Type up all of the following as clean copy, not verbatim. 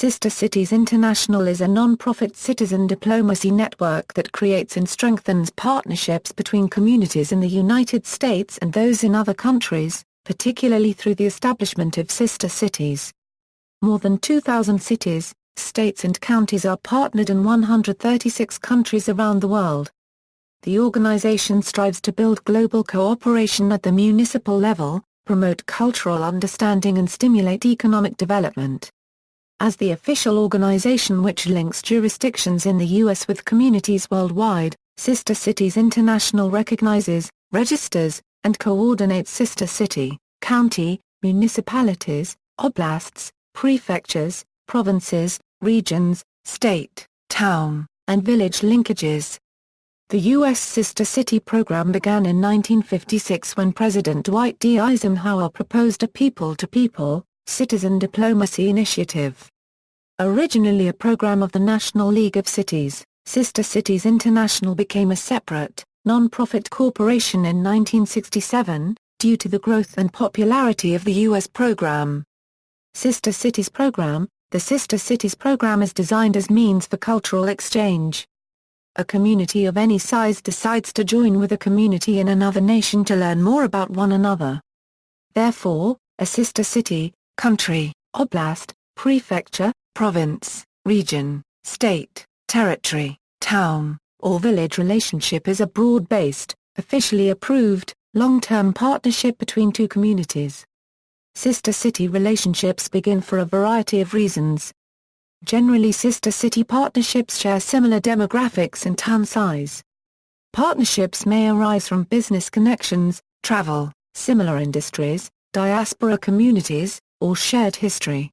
Sister Cities International is a non-profit citizen diplomacy network that creates and strengthens partnerships between communities in the United States and those in other countries, particularly through the establishment of sister cities. More than 2,000 cities, states and counties are partnered in 136 countries around the world. The organization strives to build global cooperation at the municipal level, promote cultural understanding and stimulate economic development. As the official organization which links jurisdictions in the U.S. with communities worldwide, Sister Cities International recognizes, registers, and coordinates sister city, county, municipalities, oblasts, prefectures, provinces, regions, state, town, and village linkages. The U.S. Sister City program began in 1956 when President Dwight D. Eisenhower proposed a people-to-people, citizen diplomacy initiative. Originally a program of the National League of Cities, Sister Cities International became a separate, non-profit corporation in 1967, due to the growth and popularity of the U.S. program. Sister Cities Program. The Sister Cities Program is designed as means for cultural exchange. A community of any size decides to join with a community in another nation to learn more about one another. Therefore, a sister city, country, oblast, prefecture, province, region, state, territory, town, or village relationship is a broad-based, officially approved, long-term partnership between two communities. Sister city relationships begin for a variety of reasons. Generally, sister city partnerships share similar demographics and town size. Partnerships may arise from business connections, travel, similar industries, diaspora communities, or shared history.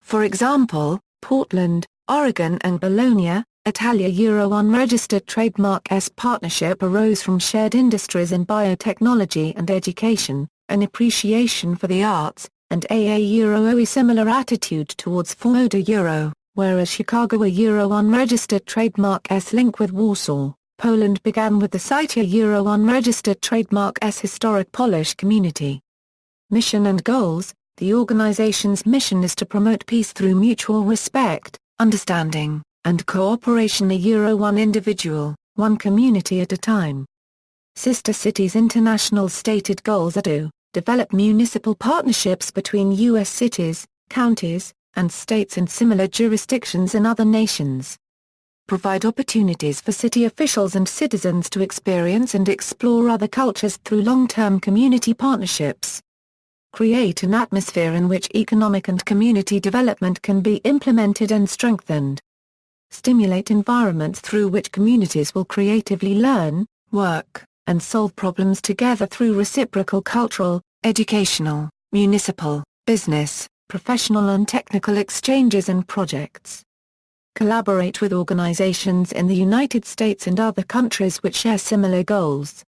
For example, Portland, Oregon and Bologna, Italia unregistered trademark S partnership arose from shared industries in biotechnology and education, an appreciation for the arts, and a similar attitude towards Euro, whereas Chicago unregistered trademark S link with Warsaw, Poland began with the site unregistered trademark S historic Polish community. Mission and goals. The organization's mission is to promote peace through mutual respect, understanding, and cooperation one individual, one community at a time. Sister Cities International stated goals are to develop municipal partnerships between U.S. cities, counties, and states and similar jurisdictions in other nations. Provide opportunities for city officials and citizens to experience and explore other cultures through long-term community partnerships. Create an atmosphere in which economic and community development can be implemented and strengthened. Stimulate environments through which communities will creatively learn, work, and solve problems together through reciprocal cultural, educational, municipal, business, professional and technical exchanges and projects. Collaborate with organizations in the United States and other countries which share similar goals.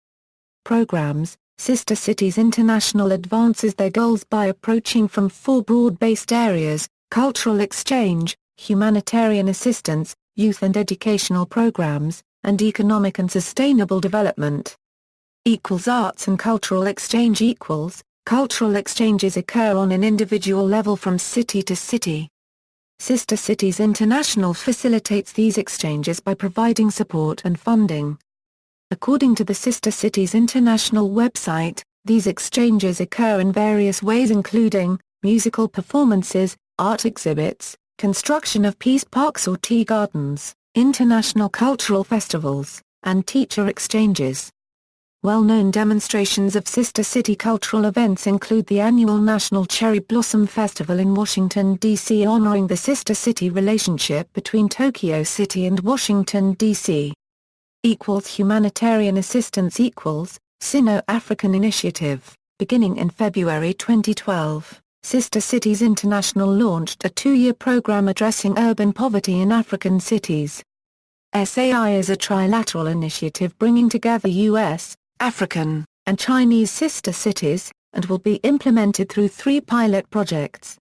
Programs. Sister Cities International advances their goals by approaching from four broad-based areas: cultural exchange, humanitarian assistance, youth and educational programs, and economic and sustainable development. Arts and cultural exchange. Cultural exchanges occur on an individual level from city to city. Sister Cities International facilitates these exchanges by providing support and funding. According to the Sister Cities International website, these exchanges occur in various ways including musical performances, art exhibits, construction of peace parks or tea gardens, international cultural festivals, and teacher exchanges. Well-known demonstrations of sister city cultural events include the annual National Cherry Blossom Festival in Washington, D.C. honoring the sister city relationship between Tokyo City and Washington, D.C. Humanitarian assistance. Sino-African Initiative. Beginning in February 2012, Sister Cities International launched a 2-year program addressing urban poverty in African cities. SAI is a trilateral initiative bringing together U.S., African, and Chinese sister cities, and will be implemented through 3 pilot projects.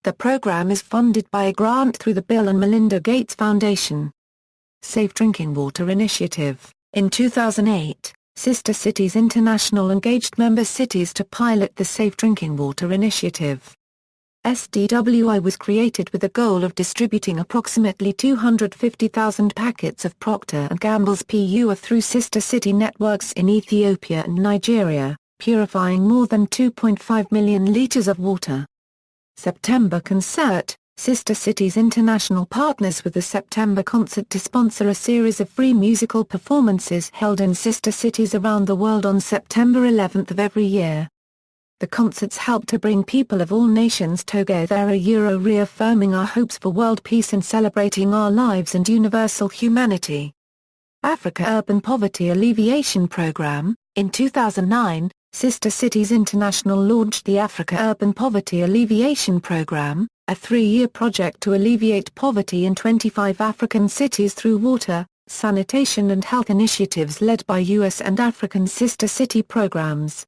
The program is funded by a grant through the Bill and Melinda Gates Foundation. Safe Drinking Water Initiative. In 2008, Sister Cities International engaged member cities to pilot the Safe Drinking Water Initiative. SDWI was created with the goal of distributing approximately 250,000 packets of Procter & Gamble's PUA through sister city networks in Ethiopia and Nigeria, purifying more than 2.5 million liters of water. September Concert, Sister Cities International partners with the September Concert to sponsor a series of free musical performances held in sister cities around the world on September 11th of every year. The concerts help to bring people of all nations together, reaffirming our hopes for world peace and celebrating our lives and universal humanity. Africa Urban Poverty Alleviation Program. In 2009, Sister Cities International launched the Africa Urban Poverty Alleviation Program, a 3-year project to alleviate poverty in 25 African cities through water, sanitation and health initiatives led by U.S. and African sister city programs.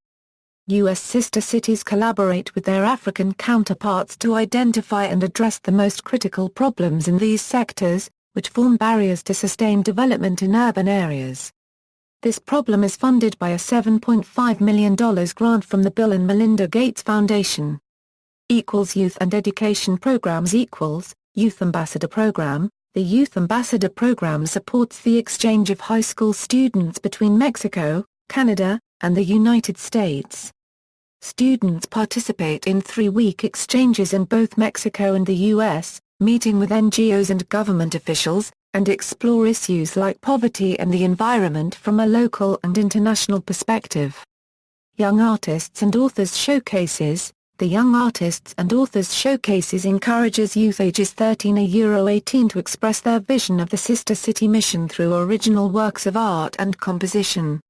U.S. sister cities collaborate with their African counterparts to identify and address the most critical problems in these sectors, which form barriers to sustained development in urban areas. This problem is funded by a $7.5 million grant from the Bill and Melinda Gates Foundation. Youth and education programs. Youth Ambassador Program. The Youth Ambassador Program supports the exchange of high school students between Mexico, Canada, and the United States. Students participate in 3-week exchanges in both Mexico and the U.S., meeting with NGOs and government officials, and explore issues like poverty and the environment from a local and international perspective. Young Artists and Authors Showcases. The Young Artists and Authors Showcases encourages youth ages 13–18 to express their vision of the Sister City mission through original works of art and composition.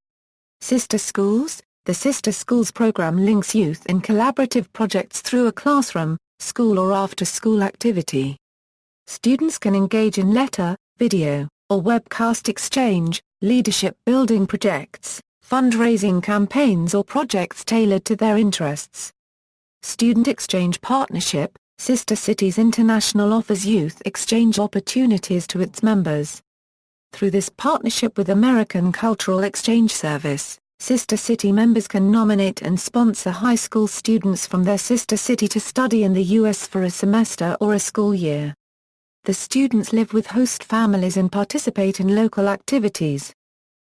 Sister Schools. The Sister Schools program links youth in collaborative projects through a classroom, school or after-school activity. Students can engage in letter, video, or webcast exchange, leadership-building projects, fundraising campaigns or projects tailored to their interests. Student Exchange Partnership. Sister Cities International offers youth exchange opportunities to its members. Through this partnership with American Cultural Exchange Service, sister city members can nominate and sponsor high school students from their sister city to study in the U.S. for a semester or a school year. The students live with host families and participate in local activities.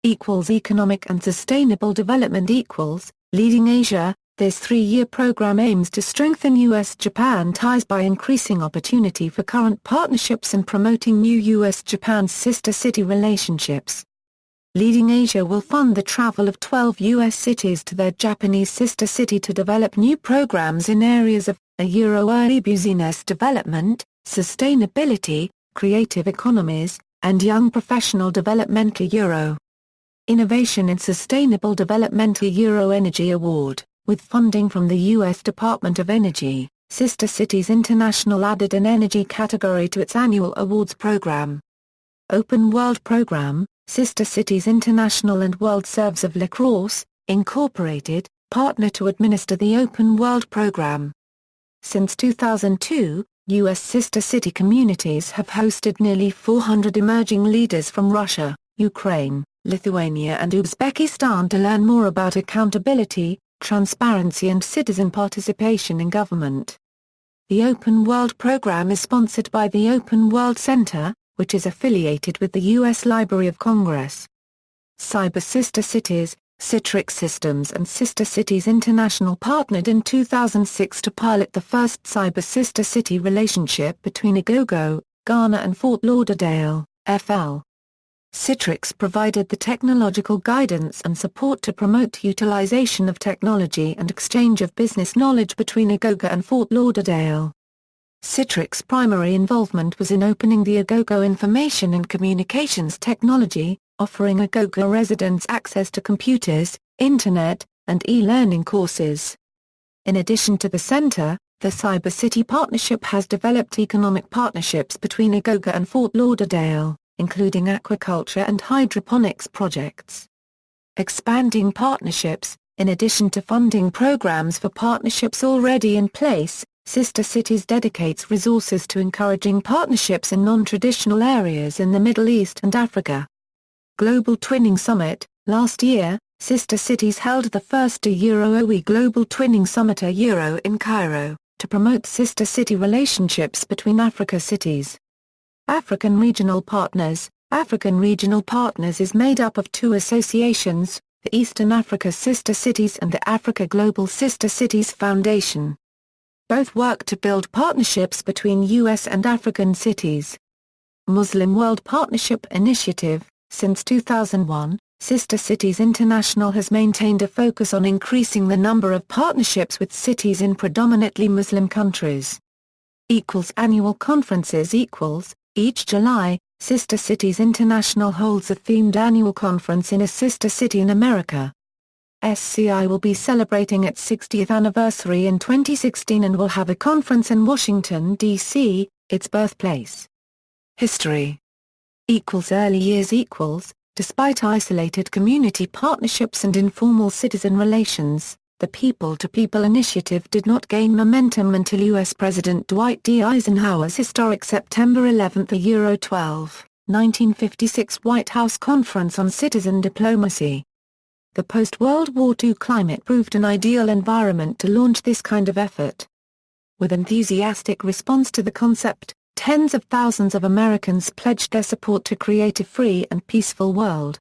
Economic and sustainable development. Leading Asia. This 3-year program aims to strengthen U.S.-Japan ties by increasing opportunity for current partnerships and promoting new U.S.-Japan sister city relationships. Leading Asia will fund the travel of 12 U.S. cities to their Japanese sister city to develop new programs in areas of early business development, sustainability, creative economies, and young professional development. Innovation in Sustainable Development. Energy Award. With funding from the U.S. Department of Energy, Sister Cities International added an energy category to its annual awards program. Open World Program. Sister Cities International and World Serves of La Crosse, Incorporated, partner to administer the Open World Program. Since 2002, U.S. sister city communities have hosted nearly 400 emerging leaders from Russia, Ukraine, Lithuania and Uzbekistan to learn more about accountability, transparency and citizen participation in government. The Open World Program is sponsored by the Open World Center, which is affiliated with the U.S. Library of Congress. Cyber Sister Cities. Citrix Systems and Sister Cities International partnered in 2006 to pilot the first Cyber Sister City relationship between Agogo, Ghana and Fort Lauderdale, FL. Citrix provided the technological guidance and support to promote utilization of technology and exchange of business knowledge between Agogo and Fort Lauderdale. Citrix's primary involvement was in opening the Agogo Information and Communications Technology, offering Agogo residents access to computers, internet, and e-learning courses. In addition to the center, the Cyber City Partnership has developed economic partnerships between Agogo and Fort Lauderdale, including aquaculture and hydroponics projects. Expanding partnerships. In addition to funding programs for partnerships already in place, Sister Cities dedicates resources to encouraging partnerships in non-traditional areas in the Middle East and Africa. Global Twinning Summit. Last year, Sister Cities held the first OE Global Twinning Summit in Cairo, to promote sister city relationships between Africa cities. African Regional Partners. African Regional Partners is made up of two associations, the Eastern Africa Sister Cities and the Africa Global Sister Cities Foundation. Both work to build partnerships between U.S. and African cities. Muslim World Partnership Initiative. Since 2001, Sister Cities International has maintained a focus on increasing the number of partnerships with cities in predominantly Muslim countries. Annual conferences. Each July, Sister Cities International holds a themed annual conference in a sister city in America. SCI will be celebrating its 60th anniversary in 2016 and will have a conference in Washington, D.C., its birthplace. History. Early years. Despite isolated community partnerships and informal citizen relations, the People-to-People initiative did not gain momentum until U.S. President Dwight D. Eisenhower's historic September 11, 1956 White House Conference on Citizen Diplomacy. The post-World War II climate proved an ideal environment to launch this kind of effort. With enthusiastic response to the concept, tens of thousands of Americans pledged their support to create a free and peaceful world.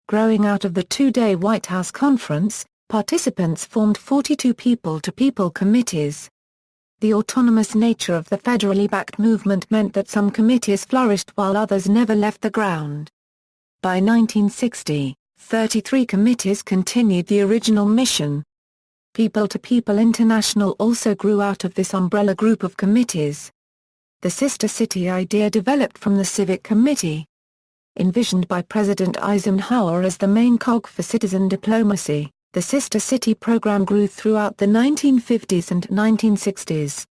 Growing out of the two-day White House Conference, participants formed 42 people-to-people committees. The autonomous nature of the federally backed movement meant that some committees flourished while others never left the ground. By 1960, 33 committees continued the original mission. People-to-People International also grew out of this umbrella group of committees. The sister city idea developed from the Civic Committee. Envisioned by President Eisenhower as the main cog for citizen diplomacy, the Sister City program grew throughout the 1950s and 1960s.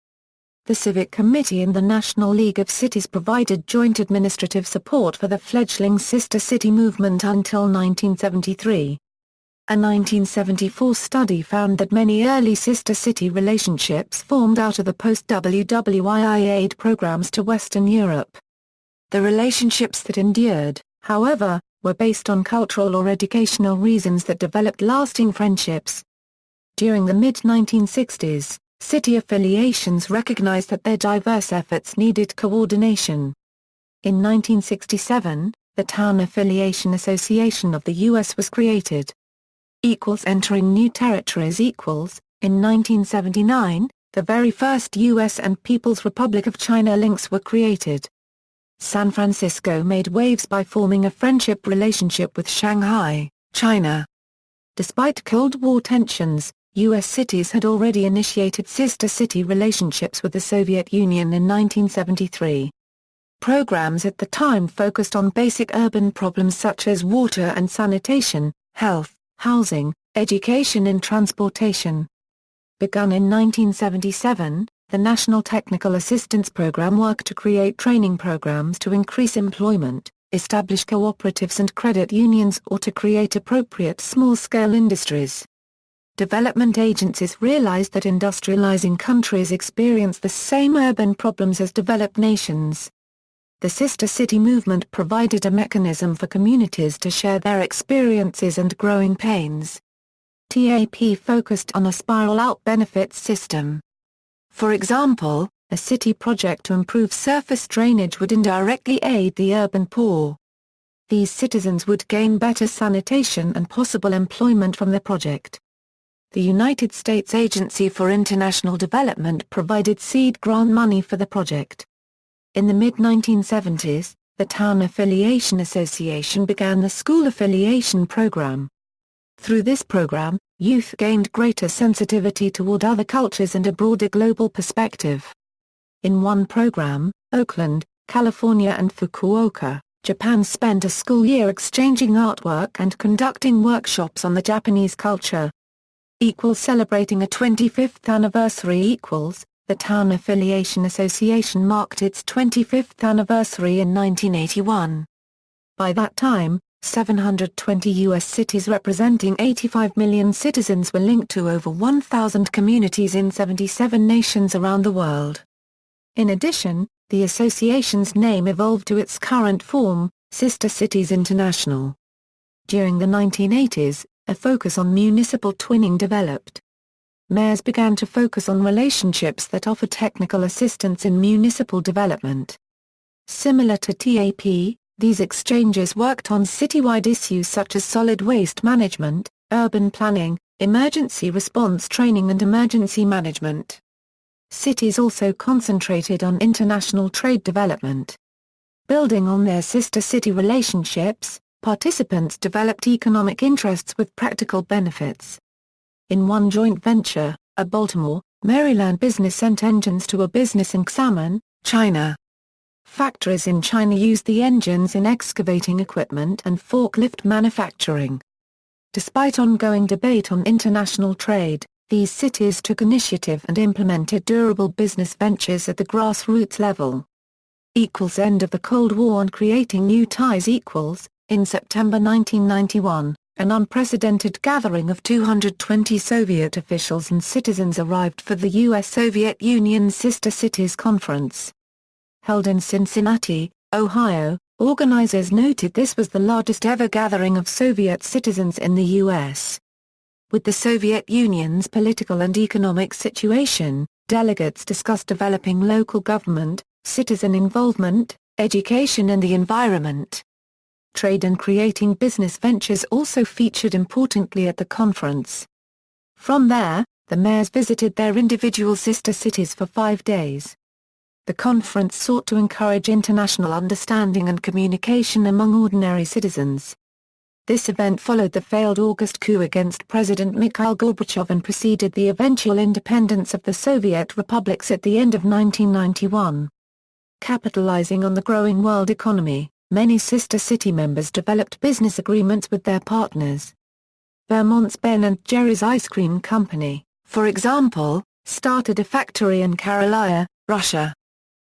The Civic Committee and the National League of Cities provided joint administrative support for the fledgling Sister City movement until 1973. A 1974 study found that many early sister city relationships formed out of the post-WWII aid programs to Western Europe. The relationships that endured, however, were based on cultural or educational reasons that developed lasting friendships. During the mid-1960s, city affiliations recognized that their diverse efforts needed coordination. In 1967, the Town Affiliation Association of the U.S. was created. Entering new territories. In 1979, the very first U.S. and People's Republic of China links were created. San Francisco made waves by forming a friendship relationship with Shanghai, China. Despite Cold War tensions, U.S. cities had already initiated sister city relationships with the Soviet Union in 1973. Programs at the time focused on basic urban problems such as water and sanitation, health, housing, education and transportation. Begun in 1977, the National Technical Assistance Program worked to create training programs to increase employment, establish cooperatives and credit unions or to create appropriate small-scale industries. Development agencies realized that industrializing countries experience the same urban problems as developed nations. The Sister City movement provided a mechanism for communities to share their experiences and growing pains. TAP focused on a spiral-out benefits system. For example, a city project to improve surface drainage would indirectly aid the urban poor. These citizens would gain better sanitation and possible employment from the project. The United States Agency for International Development provided seed grant money for the project. In the mid-1970s, the Town Affiliation Association began the School Affiliation Program. Through this program, youth gained greater sensitivity toward other cultures and a broader global perspective. In one program, Oakland, California and Fukuoka, Japan spent a school year exchanging artwork and conducting workshops on the Japanese culture. Celebrating a 25th anniversary. The Town Affiliation Association marked its 25th anniversary in 1981. By that time, 720 U.S. cities representing 85 million citizens were linked to over 1,000 communities in 77 nations around the world. In addition, the association's name evolved to its current form, Sister Cities International. During the 1980s, a focus on municipal twinning developed. mayors began to focus on relationships that offer technical assistance in municipal development. Similar to TAP, these exchanges worked on citywide issues such as solid waste management, urban planning, emergency response training and emergency management. Cities also concentrated on international trade development. Building on their sister city relationships, participants developed economic interests with practical benefits. In one joint venture, a Baltimore, Maryland business sent engines to a business in Xiamen, China. Factories in China used the engines in excavating equipment and forklift manufacturing. Despite ongoing debate on international trade, these cities took initiative and implemented durable business ventures at the grassroots level. End of the Cold War and creating new ties. In September 1991, an unprecedented gathering of 220 Soviet officials and citizens arrived for the U.S.-Soviet Union's Sister Cities Conference. Held in Cincinnati, Ohio, organizers noted this was the largest ever gathering of Soviet citizens in the U.S. With the Soviet Union's political and economic situation, delegates discussed developing local government, citizen involvement, education and the environment. Trade and creating business ventures also featured importantly at the conference. From there, the mayors visited their individual sister cities for 5 days. The conference sought to encourage international understanding and communication among ordinary citizens. This event followed the failed August coup against President Mikhail Gorbachev and preceded the eventual independence of the Soviet republics at the end of 1991. Capitalizing on the growing world economy, many sister city members developed business agreements with their partners. Vermont's Ben & Jerry's Ice Cream Company, for example, started a factory in Karelia, Russia.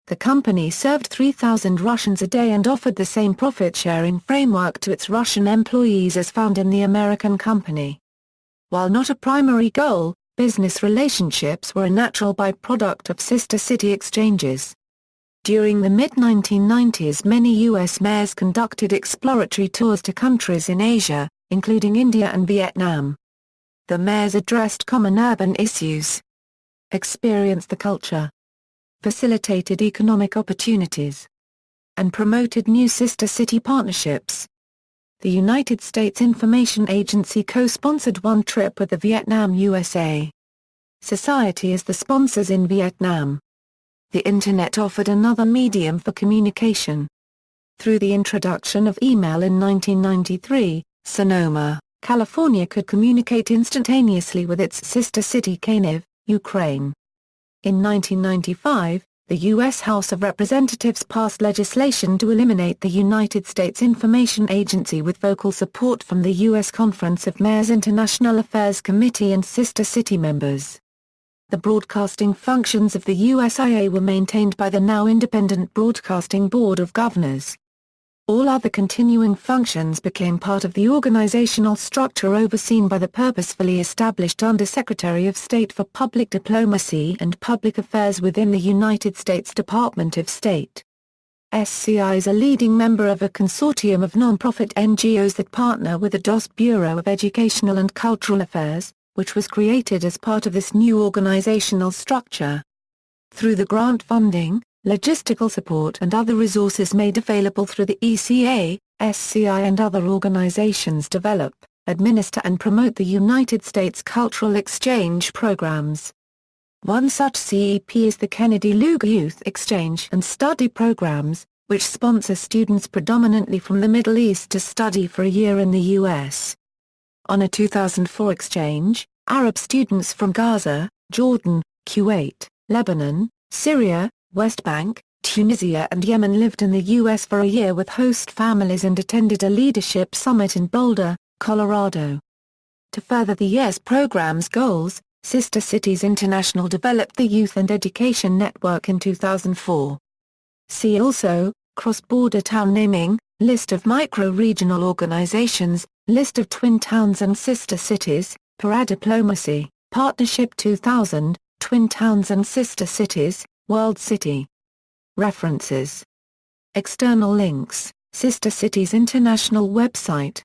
The company served 3,000 Russians a day and offered the same profit-sharing framework to its Russian employees as found in the American company. While not a primary goal, business relationships were a natural byproduct of sister city exchanges. During the mid-1990s many U.S. mayors conducted exploratory tours to countries in Asia, including India and Vietnam. The mayors addressed common urban issues, experienced the culture, facilitated economic opportunities, and promoted new sister city partnerships. The United States Information Agency co-sponsored one trip with the Vietnam USA Society as the sponsors in Vietnam. The Internet offered another medium for communication. Through the introduction of email in 1993, Sonoma, California could communicate instantaneously with its sister city Kyiv, Ukraine. In 1995, the U.S. House of Representatives passed legislation to eliminate the United States Information Agency with vocal support from the U.S. Conference of Mayors International Affairs Committee and sister city members. The broadcasting functions of the USIA were maintained by the now independent Broadcasting Board of Governors. All other continuing functions became part of the organizational structure overseen by the purposefully established Under-Secretary of State for Public Diplomacy and Public Affairs within the United States Department of State. SCI is a leading member of a consortium of non-profit NGOs that partner with the DOS Bureau of Educational and Cultural Affairs, which was created as part of this new organizational structure. Through the grant funding, logistical support and other resources made available through the ECA, SCI and other organizations develop, administer and promote the United States cultural exchange programs. One such CEP is the Kennedy Lugar Youth Exchange and Study Programs, which sponsor students predominantly from the Middle East to study for a year in the U.S. On a 2004 exchange, Arab students from Gaza, Jordan, Kuwait, Lebanon, Syria, West Bank, Tunisia and Yemen lived in the U.S. for a year with host families and attended a leadership summit in Boulder, Colorado. To further the YES program's goals, Sister Cities International developed the Youth and Education Network in 2004. See also, Cross-Border Town Naming, List of Micro-Regional Organizations, List of Twin Towns and Sister Cities, Paradiplomacy, Partnership 2000, Twin Towns and Sister Cities, World City. References. External links, Sister Cities International website.